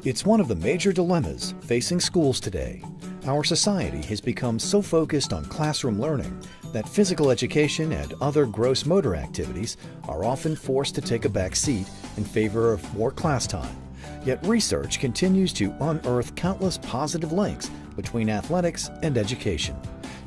It's one of the major dilemmas facing schools today. Our society has become so focused on classroom learning that physical education and other gross motor activities are often forced to take a back seat in favor of more class time. Yet research continues to unearth countless positive links between athletics and education.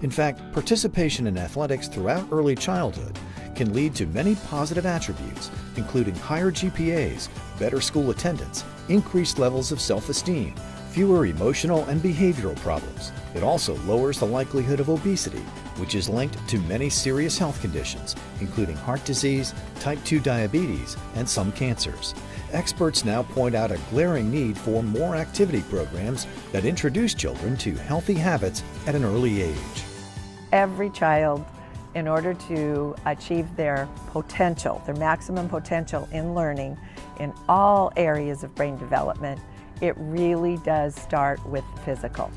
In fact, participation in athletics throughout early childhood can lead to many positive attributes, including higher GPAs, better school attendance, increased levels of self-esteem, fewer emotional and behavioral problems. It also lowers the likelihood of obesity, which is linked to many serious health conditions, including heart disease, type 2 diabetes, and some cancers. Experts now point out a glaring need for more activity programs that introduce children to healthy habits at an early age. Every child, in order to achieve their potential, their maximum potential in learning in all areas of brain development, it really does start with physical.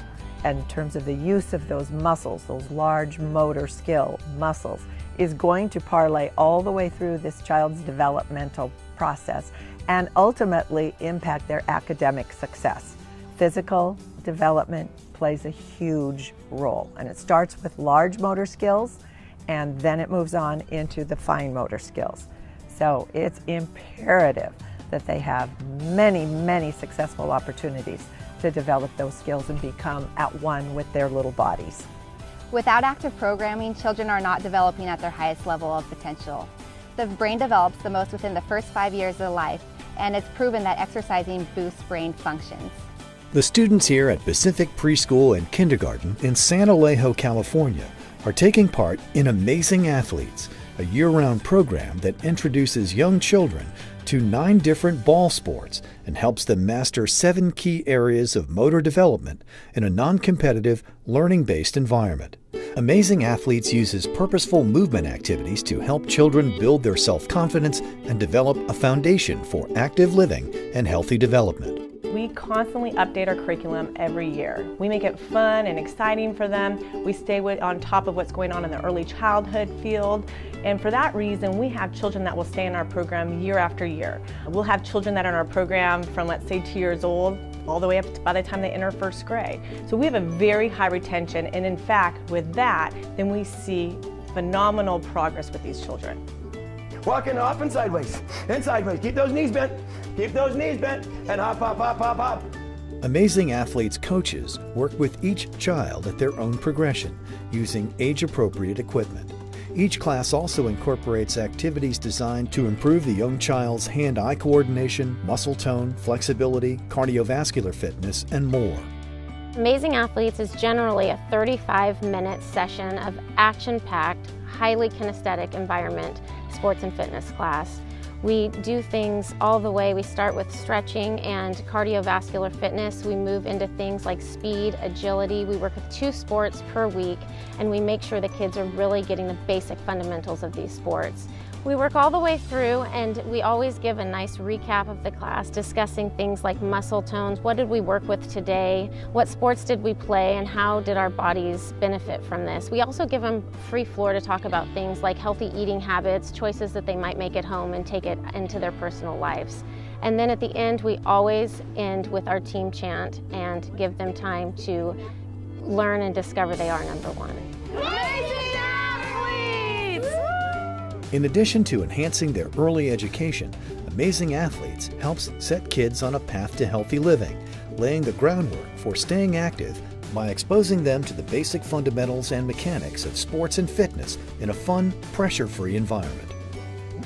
And in terms of the use of those muscles, those large motor skill muscles, is going to parlay all the way through this child's developmental process and ultimately impact their academic success. Physical development plays a huge role, and it starts with large motor skills and then it moves on into the fine motor skills. So it's imperative that they have many, many successful opportunities to develop those skills and become at one with their little bodies. Without active programming, children are not developing at their highest level of potential. The brain develops the most within the first 5 years of life, and it's proven that exercising boosts brain functions. The students here at Pacific Preschool and Kindergarten in San Alejo, California, are taking part in Amazing Athletes, a year-round program that introduces young children to 9 different ball sports and helps them master 7 key areas of motor development in a non-competitive, learning-based environment. Amazing Athletes uses purposeful movement activities to help children build their self-confidence and develop a foundation for active living and healthy development. We constantly update our curriculum every year. We make it fun and exciting for them. We stay on top of what's going on in the early childhood field. And for that reason, we have children that will stay in our program year after year. We'll have children that are in our program from, let's say, 2 years old, all the way up to by the time they enter first grade. So we have a very high retention, and in fact, with that, then we see phenomenal progress with these children. Walking off and sideways, keep those knees bent, and hop, hop, hop, hop, hop. Amazing Athletes coaches work with each child at their own progression, using age-appropriate equipment. Each class also incorporates activities designed to improve the young child's hand-eye coordination, muscle tone, flexibility, cardiovascular fitness, and more. Amazing Athletes is generally a 35-minute session of action-packed, highly kinesthetic environment sports and fitness class. We do things all the way. We start with stretching and cardiovascular fitness. We move into things like speed, agility. We work with 2 sports per week, and we make sure the kids are really getting the basic fundamentals of these sports. We work all the way through, and we always give a nice recap of the class, discussing things like muscle tones. What did we work with today? What sports did we play, and how did our bodies benefit from this? We also give them free floor to talk about things like healthy eating habits, choices that they might make at home and take it into their personal lives. And then at the end, we always end with our team chant and give them time to learn and discover they are number one. Amazing Athletes! In addition to enhancing their early education, Amazing Athletes helps set kids on a path to healthy living, laying the groundwork for staying active by exposing them to the basic fundamentals and mechanics of sports and fitness in a fun, pressure-free environment.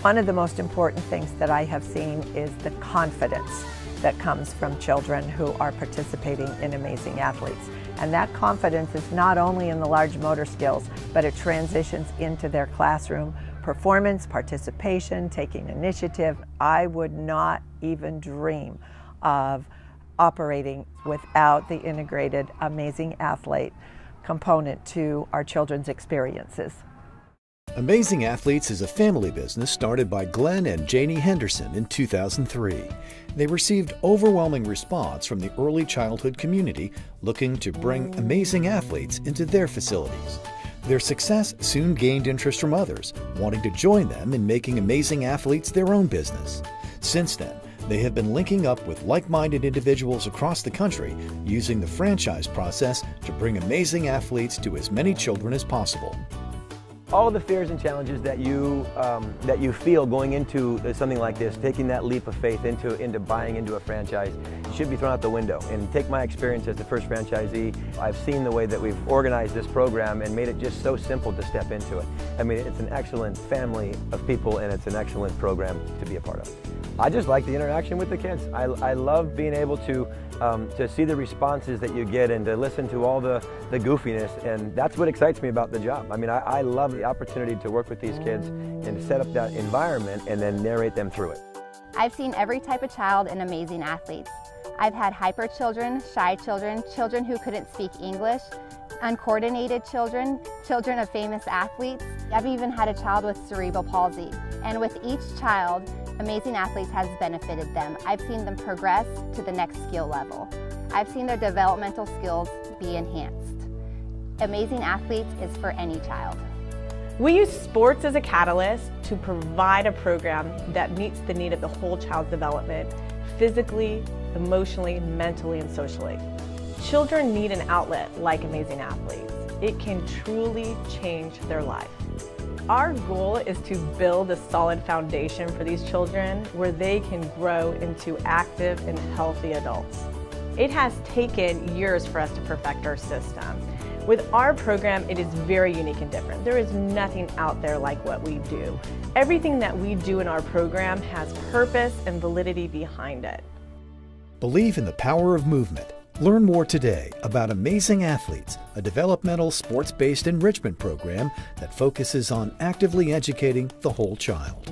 One of the most important things that I have seen is the confidence that comes from children who are participating in Amazing Athletes. And that confidence is not only in the large motor skills, but it transitions into their classroom performance, participation, taking initiative. I would not even dream of operating without the integrated Amazing Athlete component to our children's experiences. Amazing Athletes is a family business started by Glenn and Janie Henderson in 2003. They received overwhelming response from the early childhood community looking to bring Amazing Athletes into their facilities. Their success soon gained interest from others, wanting to join them in making Amazing Athletes their own business. Since then, They have been linking up with like-minded individuals across the country using the franchise process to bring amazing athletes to as many children as possible. All of the fears and challenges that you feel going into something like this, taking that leap of faith into buying into a franchise, should be thrown out the window. And take my experience as the first franchisee, I've seen the way that we've organized this program and made it just so simple to step into it. I mean, it's an excellent family of people and it's an excellent program to be a part of. I just like the interaction with the kids. I love being able to see the responses that you get and to listen to all the goofiness, and that's what excites me about the job. I mean, I love the opportunity to work with these kids and set up that environment and then narrate them through it. I've seen every type of child and amazing athletes. I've had hyper children, shy children, children who couldn't speak English, uncoordinated children, children of famous athletes. I've even had a child with cerebral palsy. And with each child, Amazing Athletes has benefited them. I've seen them progress to the next skill level. I've seen their developmental skills be enhanced. Amazing Athletes is for any child. We use sports as a catalyst to provide a program that meets the need of the whole child's development, physically, emotionally, mentally, and socially. Children need an outlet like Amazing Athletes. It can truly change their life. Our goal is to build a solid foundation for these children where they can grow into active and healthy adults. It has taken years for us to perfect our system. With our program, it is very unique and different. There is nothing out there like what we do. Everything that we do in our program has purpose and validity behind it. Believe in the power of movement. Learn more today about Amazing Athletes, a developmental sports-based enrichment program that focuses on actively educating the whole child.